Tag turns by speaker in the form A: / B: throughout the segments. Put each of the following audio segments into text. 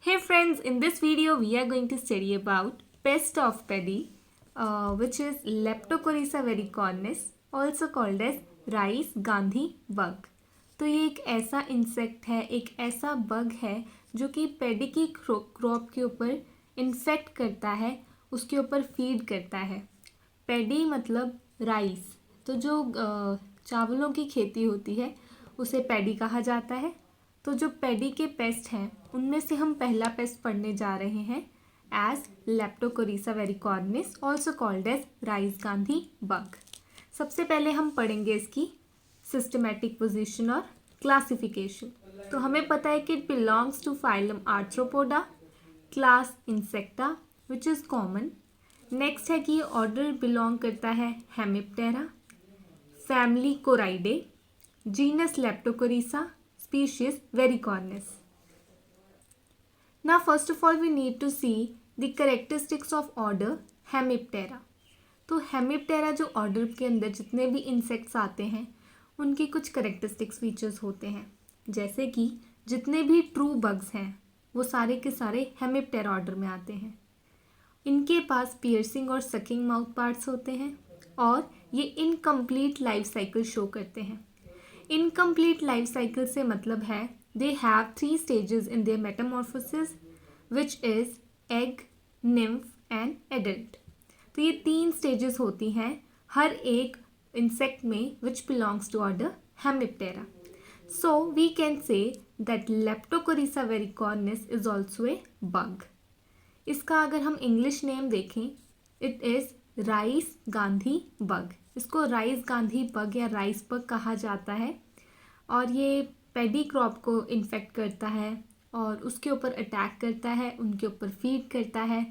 A: Hey friends, in this video we are going to study about pest of paddy, which is Leptocoryza vericornis, also called as rice Gandhi bug. तो ये एक ऐसा insect है, एक ऐसा bug है जो कि पैडी की क्रॉप के ऊपर इन्फेक्ट करता है, उसके ऊपर फीड करता है। पैडी मतलब राइस, तो जो चावलों की खेती होती है उसे पैडी कहा जाता है। तो जो पैडी के पेस्ट हैं उनमें से हम पहला पेस्ट पढ़ने जा रहे हैं as Leptocorisa varicornis, also called as rice Gandhi bug. सबसे पहले हम पढ़ेंगे इसकी सिस्टमेटिक पोजीशन और क्लासिफिकेशन। तो हमें पता है कि it belongs to phylum Arthropoda, class Insecta which is common. Next है कि ऑर्डर बिलोंग करता है Hemiptera, family Coreidae, genus Leptocorisa, species Vericornis. Now first of all we need to see the characteristics of order Hemiptera. तो Hemiptera जो order के अंदर जितने भी इंसेक्ट्स आते हैं उनकी कुछ करेक्टरिस्टिक्स फीचर्स होते हैं, जैसे कि जितने भी ट्रू बग्स हैं वो सारे के सारे हेमिप्टेरा ऑर्डर में आते हैं। इनके पास पियर्सिंग और सकिंग माउथ पार्ट्स होते हैं और ये इनकम्प्लीट लाइफ साइकिल शो करते हैं। इनकम्प्लीट लाइफ साइकिल से मतलब है they have 3 stages in their metamorphosis which is egg, nymph and adult. तो ये 3 स्टेजेस होती हैं हर एक इंसेक्ट में which belongs to order Hemiptera. So we can say that Leptocorisa varicornis is also a bug. इसका अगर हम इंग्लिश नेम देखें it is rice Gandhi bug. इसको राइस गांधी बग या राइस बग कहा जाता है और ये पैडी क्रॉप को इन्फेक्ट करता है और उसके ऊपर अटैक करता है, उनके ऊपर फीड करता है,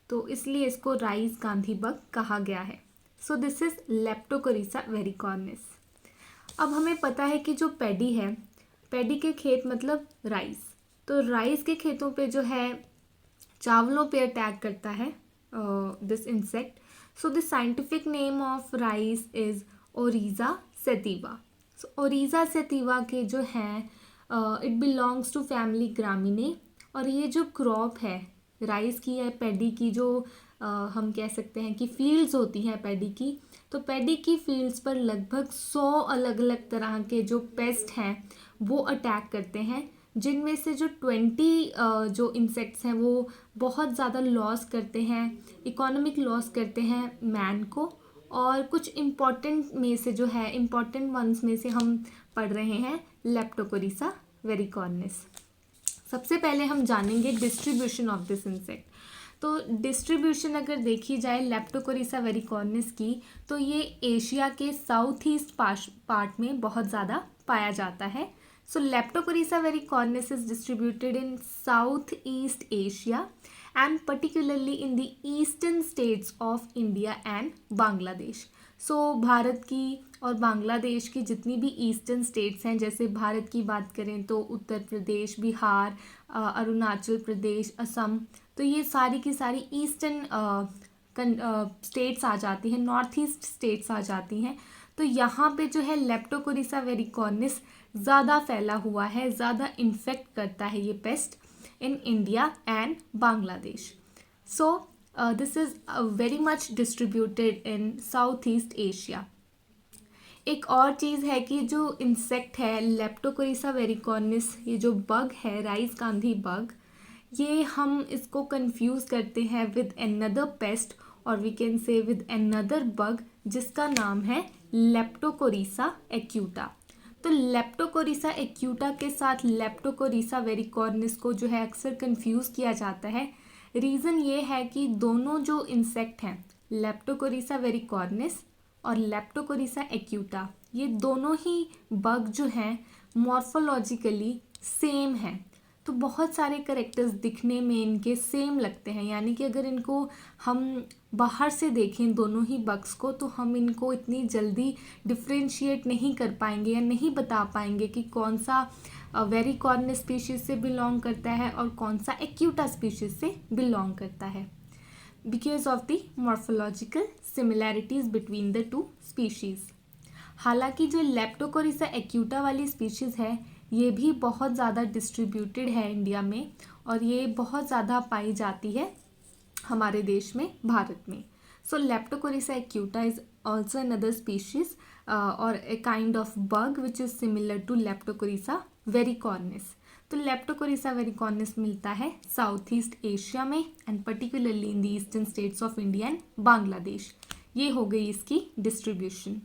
A: तो इसलिए इसको राइस गांधी बग कहा गया है। So this is Leptocorisa varicornis. अब हमें पता है कि जो पैडी है, पैडी के खेत मतलब राइस, तो राइस के खेतों पे जो है चावलों पे अटैक करता है this insect. So the scientific name of rice is Oryza sativa. So Oryza sativa के जो हैं it belongs to family Graminae और ये जो क्रॉप है राइस की या पैडी की जो हम कह सकते हैं कि फील्ड्स होती हैं पैडी की, तो पैडी की फील्ड्स पर लगभग 100 अलग अलग तरह के जो पेस्ट हैं वो अटैक करते हैं, जिनमें से जो 20 जो इंसेक्ट्स हैं वो बहुत ज़्यादा लॉस करते हैं, इकोनॉमिक लॉस करते हैं मैन को। और कुछ इम्पॉर्टेंट में से जो है इम्पॉर्टेंट वंस में से हम पढ़ रहे हैं लेप्टोकोरीसा वेरिकॉर्निस। सबसे पहले हम जानेंगे डिस्ट्रीब्यूशन ऑफ दिस इंसेक्ट। तो डिस्ट्रीब्यूशन अगर देखी जाए लेप्टोकोरीसा वेरिकॉर्निस की तो ये एशिया के साउथ ईस्ट पार्ट में बहुत ज़्यादा पाया जाता है। So Leptocoryza vericornis is distributed in Southeast Asia and particularly in the eastern states of India and Bangladesh. So Bharat की और बांग्लादेश की जितनी भी ईस्टर्न स्टेट्स हैं, जैसे भारत की बात करें तो उत्तर प्रदेश, बिहार, अरुणाचल प्रदेश, असम, तो ये सारी की सारी ईस्टर्न स्टेट्स आ जाती हैं, नॉर्थ ईस्ट स्टेट्स आ जाती हैं। तो यहाँ पे जो है लेप्टोकोरीसा वेरिकॉर्निस ज़्यादा फैला हुआ है, ज़्यादा इन्फेक्ट करता है ये paste in India and Bangladesh. So this is very much distributed in south East Asia. एक और चीज़ है कि जो इंसेक्ट है लेप्टोकोरीसा वेरिकॉर्निस, ये जो बग है राइस गांधी बग, ये हम इसको कंफ्यूज करते हैं विद अनदर पेस्ट और we can say with another bug जिसका नाम है लेप्टोकोरीसा एक्यूटा। तो लेप्टोकोरीसा एक्यूटा के साथ लेप्टोकोरीसा वेरिकॉर्निस को जो है अक्सर कंफ्यूज किया जाता है। रीज़न ये है कि दोनों जो इंसेक्ट हैं लेप्टोकोरीसा वेरिकॉर्निस और लेप्टोकोरीसा एक्यूटा, ये दोनों ही बग जो हैं मॉर्फोलॉजिकली सेम हैं। तो बहुत सारे करेक्टर्स दिखने में इनके सेम लगते हैं, यानी कि अगर इनको हम बाहर से देखें दोनों ही बग्स को तो हम इनको इतनी जल्दी डिफ्रेंशिएट नहीं कर पाएंगे या नहीं बता पाएंगे कि कौन सा वेरिकॉर्निस स्पीशीज़ से बिलोंग करता है और कौन सा एक्यूटा स्पीशीज़ से बिलोंग करता है, because of the morphological similarities between the two species. हालांकि जो लेप्टोकोरीसा एक्यूटा वाली स्पीशीज़ है ये भी बहुत ज़्यादा डिस्ट्रीब्यूटेड है इंडिया में और ये बहुत ज़्यादा पाई जाती है हमारे देश में, भारत में। So Leptocorisa acuta is also another species or a kind of bug which is similar to Leptocorisa varicornis. तो लेप्टोकोरिसा वेरिकॉर्निस मिलता है साउथ ईस्ट एशिया में and particularly in the eastern states of India and Bangladesh. ये हो गई इसकी distribution.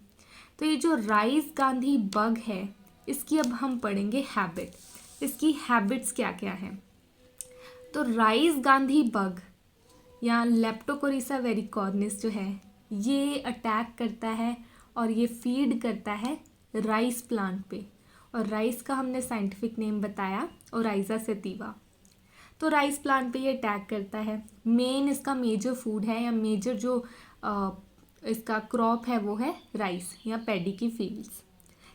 A: तो ये जो राइस गांधी बग है, इसकी अब हम पढ़ेंगे हैबिट। इसकी हैबिट्स क्या क्या हैं। तो राइस गांधी बग या लेप्टोकोरिसा वेरिकॉर्निस जो है, ये अटैक करता है और ये फीड करता है राइस प्लांट पे। और राइस का हमने साइंटिफिक नेम बताया ओराइजा सेटिवा। तो राइस प्लांट पे ये अटैक करता है। मेन इसका मेजर फूड है या मेजर जो इसका क्रॉप है वो है राइस या पैडी की फील्ड्स।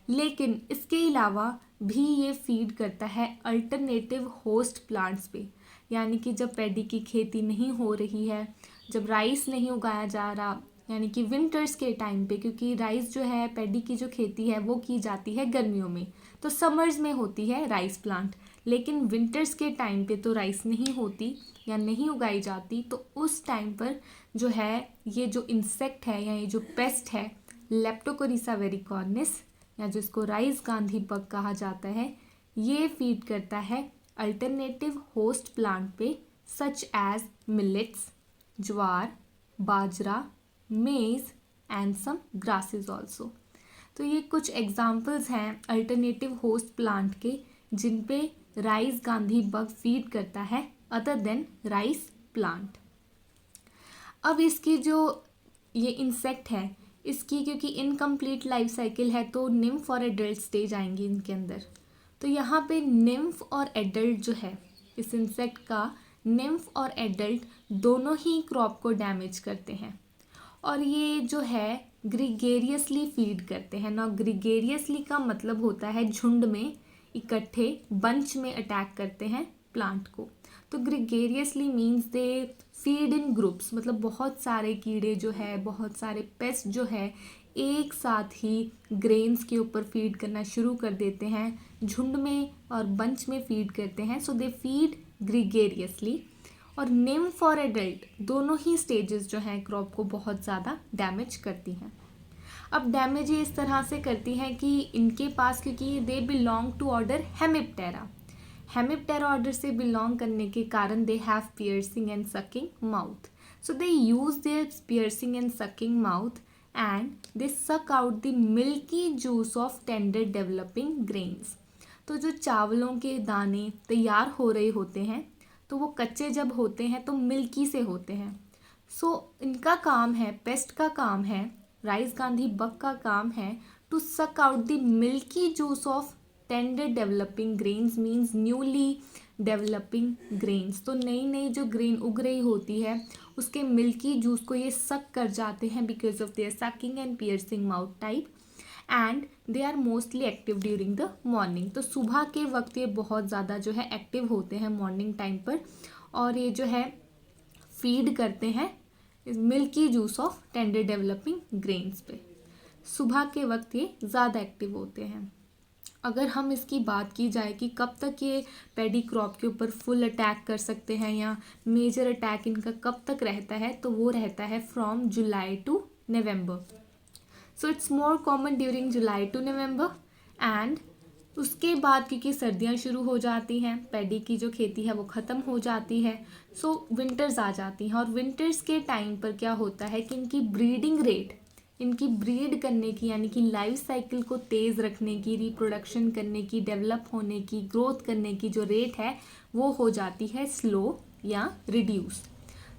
A: लेकिन इसके अलावा भी ये फीड करता है अल्टरनेटिव होस्ट प्लांट्स पे, यानी कि जब पैडी की खेती नहीं हो रही है, जब राइस नहीं उगाया जा रहा, यानी कि विंटर्स के टाइम पे, क्योंकि राइस जो है पैडी की जो खेती है वो की जाती है गर्मियों में, तो समर्स में होती है राइस प्लांट, लेकिन विंटर्स के टाइम पे तो राइस नहीं होती या नहीं उगाई जाती। तो उस टाइम पर जो है ये जो इंसेक्ट है या ये जो पेस्ट है लेप्टोकोरिसा वेरिकॉर्निस या जिसको राइस गांधी बग कहा जाता है, ये फीड करता है अल्टरनेटिव होस्ट प्लांट पे सच एज मिलेट्स, ज्वार, बाजरा, मेज एंड सम ग्रासेस ऑल्सो। तो ये कुछ एग्जाम्पल्स हैं अल्टरनेटिव होस्ट प्लांट के जिन पे राइस गांधी बग फीड करता है अदर देन राइस प्लांट। अब इसकी जो ये इंसेक्ट है, इसकी क्योंकि इनकम्प्लीट लाइफ साइकिल है तो निम्फ और एडल्ट स्टेज आएंगी इनके अंदर। तो यहाँ पे निम्फ और एडल्ट जो है इस इंसेक्ट का, निम्फ और एडल्ट दोनों ही क्रॉप को डैमेज करते हैं और ये जो है ग्रीगेरियसली फीड करते हैं ना। ग्रीगेरियसली का मतलब होता है झुंड में इकट्ठे बंच में अटैक करते हैं प्लांट को। तो gregariously means they feed in groups, मतलब बहुत सारे कीड़े जो है, बहुत सारे पेस्ट जो है एक साथ ही ग्रेन्स के ऊपर फीड करना शुरू कर देते हैं, झुंड में और बंच में फीड करते हैं। सो दे फीड ग्रीगेरियसली। और निम्फ और एडल्ट दोनों ही स्टेजेस जो हैं क्रॉप को बहुत ज़्यादा डैमेज करती हैं। अब डैमेज ये इस तरह से करती हैं कि इनके पास, क्योंकि they belong to order Hemiptera, Hemiptera order से बिलोंग करने के कारण they have piercing and sucking mouth. So they use their piercing and sucking mouth and they suck out the milky juice of tender developing grains. तो जो चावलों के दाने तैयार हो रहे होते हैं तो वो कच्चे जब होते हैं तो मिल्की से होते हैं। सो इनका काम है, पेस्ट का काम है, राइस गांधी बग का काम है to suck out the milky juice of tender developing grains, means newly developing grains. तो नई नई जो ग्रेन उग रही होती है उसके मिल्की जूस को ये सक कर जाते हैं because of their sucking and piercing mouth type and they are mostly active during the morning. तो सुबह के वक्त ये बहुत ज़्यादा जो है एक्टिव होते हैं मॉर्निंग टाइम पर और ये जो है फीड करते हैं milky juice of tender developing grains पे। सुबह के वक्त ये ज़्यादा एक्टिव होते हैं। अगर हम इसकी बात की जाए कि कब तक ये पैडी क्रॉप के ऊपर फुल अटैक कर सकते हैं या मेजर अटैक इनका कब तक रहता है, तो वो रहता है from July to November. So it's more common during July to November and उसके बाद क्योंकि सर्दियाँ शुरू हो जाती हैं, पैडी की जो खेती है वो ख़त्म हो जाती है, सो विंटर्स आ जाती हैं। और विंटर्स के टाइम पर क्या होता है कि इनकी ब्रीडिंग रेट, इनकी ब्रीड करने की यानी कि लाइफ साइकिल को तेज़ रखने की, रिप्रोडक्शन करने की, डेवलप होने की, ग्रोथ करने की जो रेट है वो हो जाती है स्लो या रिड्यूस।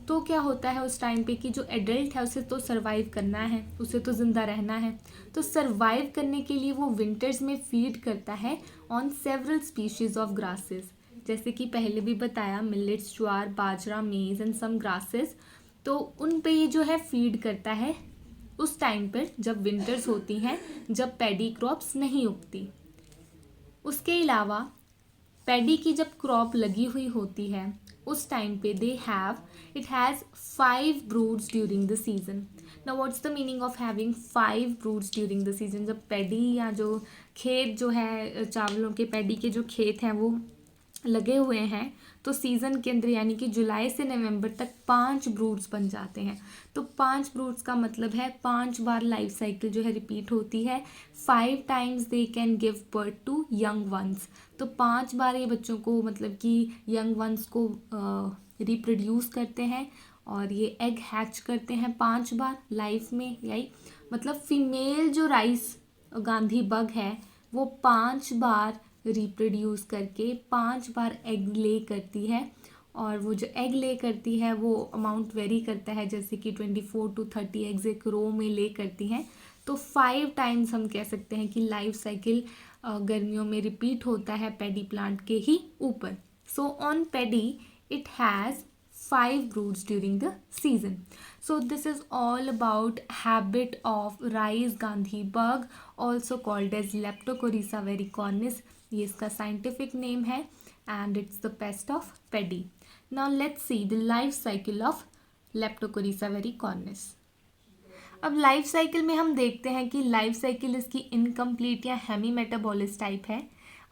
A: तो क्या होता है उस टाइम पे कि जो एडल्ट है उसे तो सर्वाइव करना है, उसे तो ज़िंदा रहना है, तो सर्वाइव करने के लिए वो विंटर्स में फीड करता है on several species of grasses, जैसे कि पहले भी बताया मिलेट्स, ज्वार, बाजरा, मेज एंड सम ग्रासेस। तो उन पे ये जो है फीड करता है उस टाइम पर जब विंटर्स होती हैं, जब पैडी क्रॉप्स नहीं उगती। उसके अलावा पैडी की जब क्रॉप लगी हुई होती है उस टाइम पे it has 5 breeds during the season. Now what's the meaning of having 5 breeds during the season. जब पैडी या जो खेत जो है चावलों के पैडी के जो खेत हैं वो लगे हुए हैं तो सीज़न के अंदर यानी कि जुलाई से नवंबर तक 5 ब्रूड्स बन जाते हैं. तो 5 ब्रूड्स का मतलब है 5 बार लाइफ साइकिल जो है रिपीट होती है. 5 times they can give birth to young ones. तो 5 बार ये बच्चों को मतलब कि यंग वंस को रिप्रोड्यूस करते हैं और ये एग हैच करते हैं 5 बार लाइफ में. यही मतलब फीमेल जो राइस गांधी बग है वो 5 बार रिप्रोड्यूस करके 5 बार एग ले करती है. और वो जो एग ले करती है वो अमाउंट वेरी करता है, जैसे कि 24 to 30 एग्स एक रो में ले करती हैं. तो 5 टाइम्स हम कह सकते हैं कि लाइफ साइकिल गर्मियों में रिपीट होता है पैडी प्लांट के ही ऊपर. So on paddy it has 5 broods during the season. So this is all about habit of rice gandhi bug, also called as Leptocoryza vericornis. ये इसका scientific name है and it's the pest of paddy. Now let's see the life cycle of Leptocoryza vericornis. अब life cycle में हम देखते हैं कि life cycle इसकी इनकम्प्लीट या हेमी मेटाबोलिस टाइप है.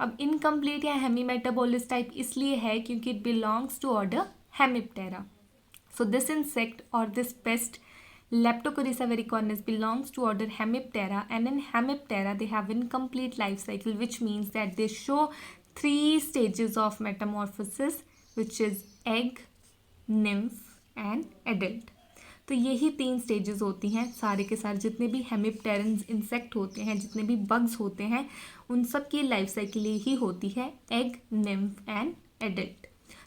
A: अब इनकम्प्लीट या हेमी मेटाबोलिस टाइप इसलिए है क्योंकि it belongs to order Hemiptera. So this insect or this pest Leptocoryza vericornis belongs to order Hemiptera, and in Hemiptera they have incomplete life cycle, which means that they show 3 stages of metamorphosis, which is egg, nymph and adult. तो यही 3 stages होती हैं. सारे के सारे जितने भी हेमिप्टेरन insect होते हैं, जितने भी बग्स होते हैं, उन सब की लाइफ साइकिल यही होती है एग, निम्फ एंड एडल्ट.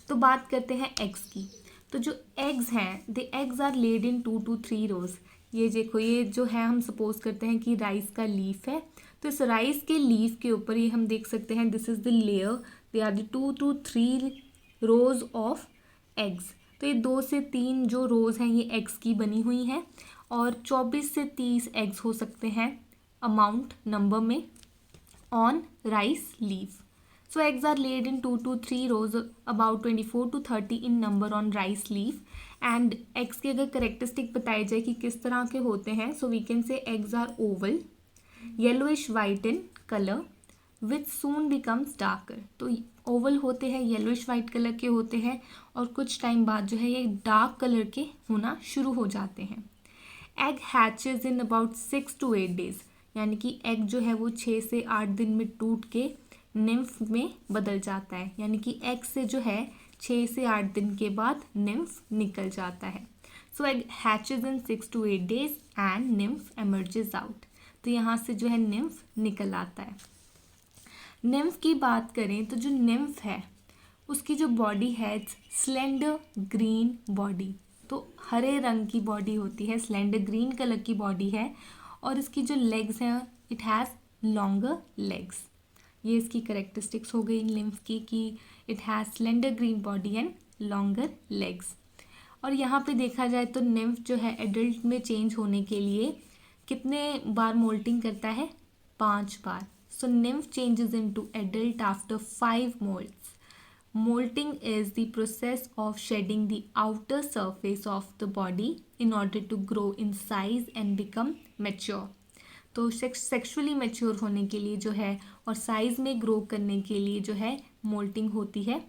A: तो बात करते हैं एग्स की. तो जो एग्स हैं the eggs are laid in 2 to 3 rows. ये देखो ये जो है हम सपोज करते हैं कि राइस का लीफ है, तो इस राइस के लीफ के ऊपर ये हम देख सकते हैं this is the layer. They are the 2 to 3 rows of eggs. तो ये 2 से 3 जो रोज हैं ये एग्स की बनी हुई हैं और 24 से 30 एग्स हो सकते हैं अमाउंट नंबर में on rice leaf. So eggs are laid in 2 to 3 rows, about 24 to 30 in number on rice leaf. And eggs के अगर करेक्टरिस्टिक बताई जाए कि किस तरह के होते हैं, so we can say eggs are oval, yellowish white in color, which soon becomes darker. तो ओवल होते हैं, येलोइश वाइट कलर के होते हैं और कुछ टाइम बाद जो है ये डार्क कलर के होना शुरू हो जाते हैं. Egg hatches in about 6 to 8 days. यानी कि एग जो है वो 6 से 8 दिन में टूट के निम्फ में बदल जाता है. यानी कि एग से जो है 6 से 8 दिन के बाद निम्फ निकल जाता है. So egg hatches in 6 to 8 days and nymph emerges out. तो यहाँ से जो है निम्फ निकल आता है. निम्फ की बात करें तो जो निम्फ है उसकी जो बॉडी है स्लेंडर ग्रीन बॉडी. तो हरे रंग की बॉडी होती है, स्लेंडर ग्रीन कलर की बॉडी है और इसकी जो लेग्स हैं इट हैज़ लॉन्गर लेग्स. ये इसकी करेक्टरिस्टिक्स हो गई निम्फ की कि it has slender green body and longer legs. और यहाँ पे देखा जाए तो निम्फ जो है एडल्ट में चेंज होने के लिए कितने बार मोल्टिंग करता है? 5 बार. So nymph changes into adult after 5 molts. Molting is the process of shedding the outer surface of the body in order to grow in size and become mature. तो sexually mature होने के लिए जो है और साइज में grow करने के लिए जो है मोल्टिंग होती है.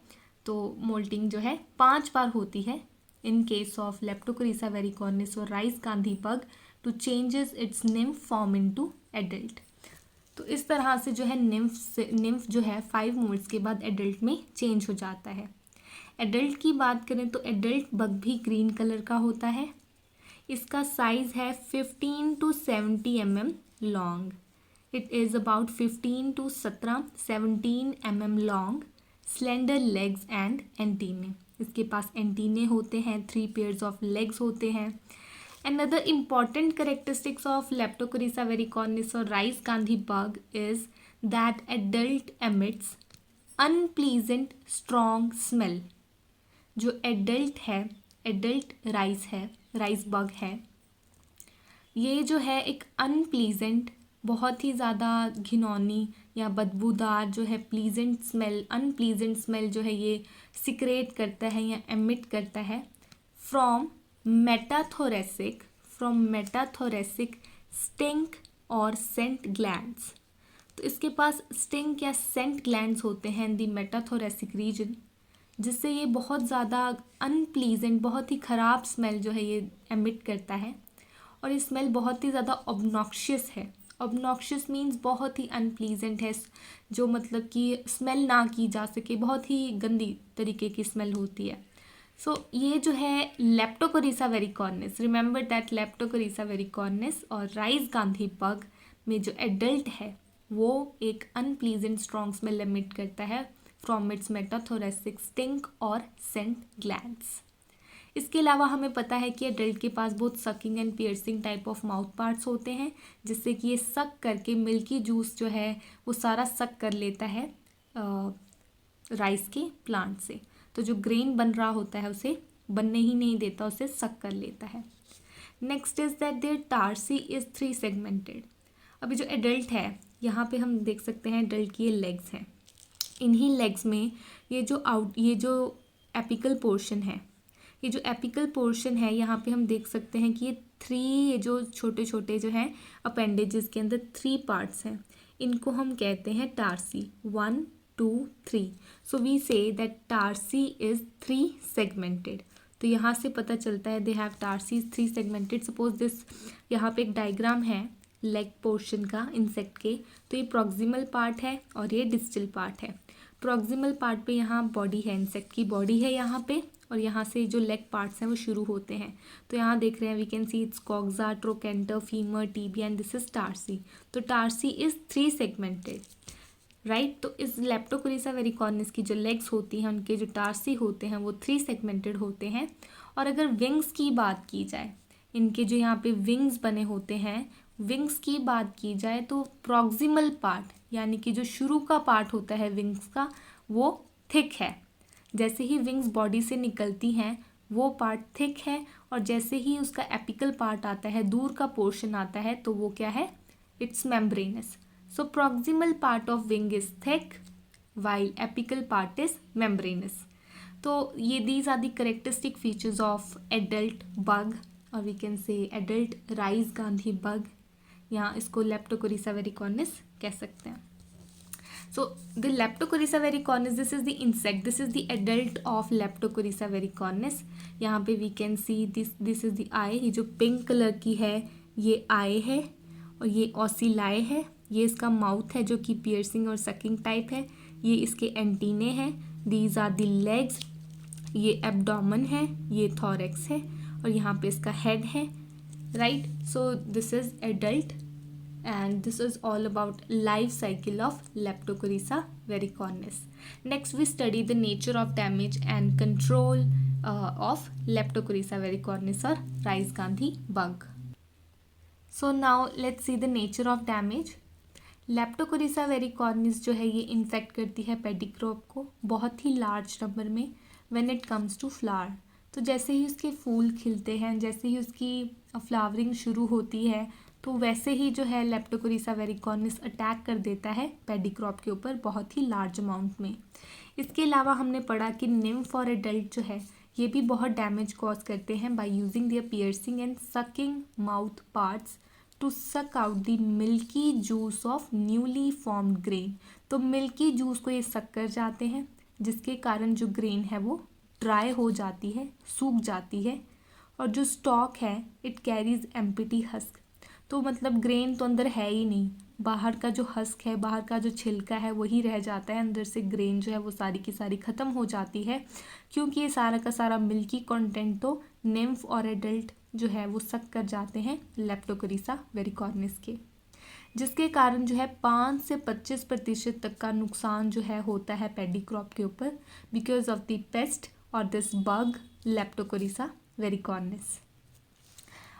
A: तो मोल्टिंग जो है 5 बार होती है इन केस ऑफ लेप्टोकोरीसा वेरिकॉर्निस और rice Gandhi bug to changes its nymph form into adult. तो इस तरह से जो है निम्फ जो है 5 मोल्ट्स के बाद एडल्ट में चेंज हो जाता है. एडल्ट की बात करें तो एडल्ट बग भी ग्रीन कलर का होता है. इसका साइज़ है 15 to 70 mm long. It is about 15 to 17 mm long. Slender legs and antennae. इसके पास एंटीने होते हैं, 3 पेयर्स ऑफ लेग्स होते हैं. Another important characteristics of Leptocoryza vericornis or rice gandhi bug is that adult emits unpleasant strong smell. जो adult है, adult rice है, rice bug है, ये जो है एक unpleasant बहुत ही ज़्यादा घिनौनी या बदबूदार जो है प्लीजेंट स्मेल, अनप्लीजेंट स्मेल जो है ये सिक्रेट करता है या एमिट करता है फ्रॉम मेटाथोरेसिक स्टिंक और सेंट ग्लैंड्स। तो इसके पास स्टिंक या सेंट ग्लैंड्स होते हैं इन दी मेटाथोरेसिक रीजन, जिससे ये बहुत ज़्यादा अनप्लीजेंट, बहुत ही ख़राब स्मेल जो है ये एमिट करता है। और ये स्मेल बहुत ही ज़्यादा ऑब्नॉक्शियस है। ऑब्नॉक्शियस मीन्स बहुत ही अनप्लीजेंट है, जो मतलब कि स्मेल ना की जा सके, बहुत ही गंदी तरीके की स्मेल होती है। सो ये जो है लेप्टोकोरीसा वेरिकॉर्निस, रिमेंबर दैट लेप्टोकोरीसा वेरिकॉर्निस और राइस गांधी बग में जो एडल्ट है वो एक अनप्लीजेंट स्ट्रॉन्ग स्मेल एमिट करता है फ्रॉम इट्स मेटाथोरेसिक स्टिंक और सेंट ग्लैंड्स। इसके अलावा हमें पता है कि एडल्ट के पास बहुत sucking and piercing type of mouth parts होते हैं, जिससे कि ये सक करके मिल्की जूस जो है वो सारा सक कर लेता है राइस के प्लांट से। तो जो ग्रेन बन रहा होता है उसे बनने ही नहीं देता, उसे सक कर लेता है। Next is that their tarsi is 3 segmented. अभी जो एडल्ट है यहाँ पे हम देख सकते हैं एडल्ट की ये लेग्स हैं। इन्हीं लेग्स में ये जो एपिकल पोर्शन है, ये जो एपिकल पोर्शन है यहाँ पे हम देख सकते हैं कि ये जो छोटे छोटे जो हैं अपेंडेजेस के अंदर 3 पार्ट्स हैं, इनको हम कहते हैं tarsi. 1 2 3। So we say that tarsi is 3 segmented. तो यहाँ से पता चलता है they have tarsi is 3 segmented. Suppose this, यहाँ पे एक डायग्राम है लेग पोर्शन का इंसेक्ट के। तो ये प्रॉक्सिमल पार्ट है और ये डिस्टल पार्ट है। प्रॉक्सिमल पार्ट पे यहाँ बॉडी है, इंसेक्ट की बॉडी है यहाँ पे, और यहाँ से जो लेग पार्ट्स हैं वो शुरू होते हैं। तो यहाँ देख रहे हैं we can see its coxa, trochanter, femur, tibia and this is tarsi. तो टार्सी इज 3 सेगमेंटेड, राइट। तो इस लेप्टोकोरीसा वेरिकॉर्निस की जो लेग्स होती हैं, उनके जो टार्सी होते हैं वो 3 सेगमेंटेड होते हैं। और अगर विंग्स की बात की जाए, इनके जो यहाँ पे विंग्स बने होते हैं, विंग्स की बात की जाए तो प्रॉक्सिमल पार्ट यानी कि जो शुरू का पार्ट होता है विंग्स का वो थिक है। जैसे ही विंग्स बॉडी से निकलती हैं वो पार्ट थिक है, और जैसे ही उसका एपिकल पार्ट आता है, दूर का पोर्शन आता है, तो वो क्या है, its membranous. So proximal part of wing is thick while apical part is membranous. तो ये these are the characteristic features of adult bug, और we can say adult rice Gandhi bug, यहाँ इसको लेप्टोकोरीसा वेरिकॉर्निस कह सकते हैं। So the Leptocoryza vericornis, this is the insect, this is the adult of Leptocoryza vericornis. यहाँ पे we can see this is the eye, ये जो पिंक कलर की है ये आई है, और ये ओसिलाई है, ये इसका माउथ है जो कि पियर्सिंग और सकिंग टाइप है, ये इसके एंटीने हैं, these are the legs, ये एब्डोमेन है, ये थॉरेक्स है, और यहाँ पे इसका हेड है, right. So this is adult and this is all about life cycle of Leptocoryza vericornis. Next we study the nature of damage and control of Leptocoryza vericornis or rice gandhi bug. So now let's see the nature of damage. Leptocoryza vericornis जो है ये infect करती है पेडी crop को बहुत ही large number में when it comes to flower. तो जैसे ही उसके फूल खिलते हैं, जैसे ही उसकी फ्लावरिंग शुरू होती है, तो वैसे ही जो है लेप्टोकोरीसा वेरिकॉर्निस अटैक कर देता है पेडी क्रॉप के ऊपर बहुत ही लार्ज अमाउंट में। इसके अलावा हमने पढ़ा कि निम्फ और एडल्ट जो है ये भी बहुत डैमेज कॉज करते हैं by using their piercing and sucking mouth parts to suck out the milky juice of newly formed grain. तो मिल्की जूस को ये सक कर जाते हैं, जिसके कारण जो ग्रेन है वो ड्राई हो जाती है, सूख जाती है, और जो स्टॉक है इट कैरीज एम्प्टी हस्क। तो मतलब ग्रेन तो अंदर है ही नहीं, बाहर का जो हस्क है, बाहर का जो छिलका है वही रह जाता है, अंदर से ग्रेन जो है वो सारी की सारी ख़त्म हो जाती है, क्योंकि ये सारा का सारा मिल्की कंटेंट तो निम्फ और एडल्ट जो है वो सक कर जाते हैं लेप्टोकोरीसा वेरिकॉर्निस के, जिसके कारण जो है 5 से 25% तक का नुकसान जो है होता है पेडी क्रॉप के ऊपर बिकॉज ऑफ द पेस्ट और दिस बग लेप्टोकोरीसा वेरिकॉर्निस।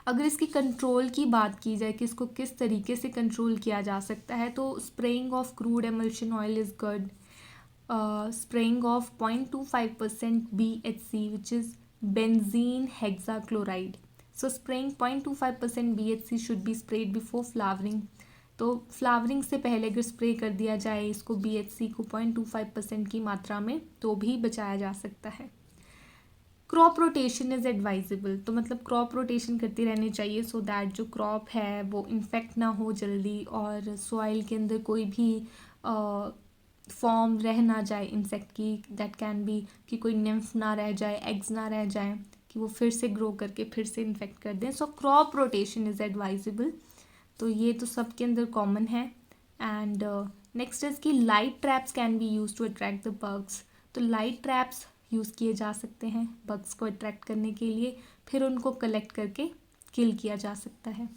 A: अगर इसकी कंट्रोल की बात की जाए कि इसको किस तरीके से कंट्रोल किया जा सकता है, तो spraying of crude emulsion oil is good, spraying of 0.25% BHC which is benzene hexachloride. So spraying 0.25% BHC should be spread before flowering. तो फ्लावरिंग से पहले अगर स्प्रे कर दिया जाए इसको BHC को 0.25% की मात्रा में तो भी बचाया जा सकता है। क्रॉप रोटेशन इज़ एडवाइजेबल, तो मतलब क्रॉप रोटेशन करती रहनी चाहिए सो दैट जो क्रॉप है वो इन्फेक्ट ना हो जल्दी और सॉइल के अंदर कोई भी फॉर्म रह ना जाए इंसेक्ट की, दैट कैन बी कि कोई निम्फ ना रह जाए, एग्स ना रह जाए कि वो फिर से ग्रो करके फिर से इन्फेक्ट कर दें। So crop rotation is advisable, तो ये तो सबके अंदर कॉमन है। एंड नेक्स्ट इज़ कि light traps can be use to attract the bugs, तो लाइट ट्रैप्स यूज़ किए जा सकते हैं बग्स को अट्रैक्ट करने के लिए, फिर उनको कलेक्ट करके किल किया जा सकता है।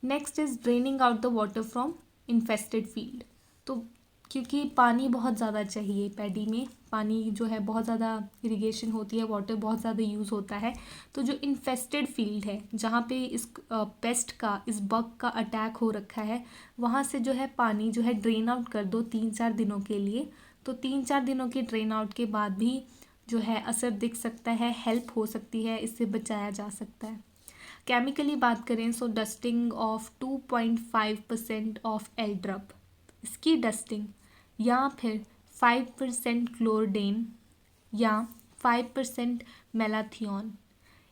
A: Next is draining out the water from infested field, तो क्योंकि पानी बहुत ज़्यादा चाहिए पैडी में, पानी जो है बहुत ज़्यादा इरिगेशन होती है, वाटर बहुत ज़्यादा यूज़ होता है, तो जो इन्फेस्टेड फील्ड है जहाँ पे इस पेस्ट का, इस बग का अटैक हो रखा है, वहाँ से जो है पानी जो है ड्रेन आउट कर दो 3-4 दिनों के लिए। तो 3-4 दिनों के ड्रेन आउट के बाद भी जो है असर दिख सकता है, हेल्प हो सकती है, इससे बचाया जा सकता है। केमिकली बात करें सो डस्टिंग ऑफ 2.5% ऑफ एल्ड्रप, इसकी डस्टिंग या फिर 5% क्लोरडेन या 5% मेलाथियन,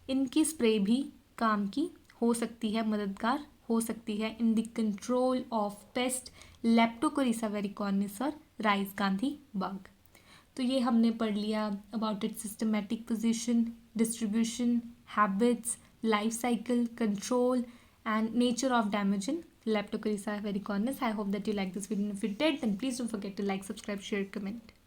A: इनकी स्प्रे भी काम की हो सकती है, मददगार हो सकती है in the control of paste Leptocorisa वेरिकॉर्निस और राइस गांधी बग। तो ये हमने पढ़ लिया about it systematic position, distribution, habits, life cycle, control and nature of damage in Leptocoryza vericornis. I hope that you like this video. If you did, then please don't forget to like, subscribe, share, comment.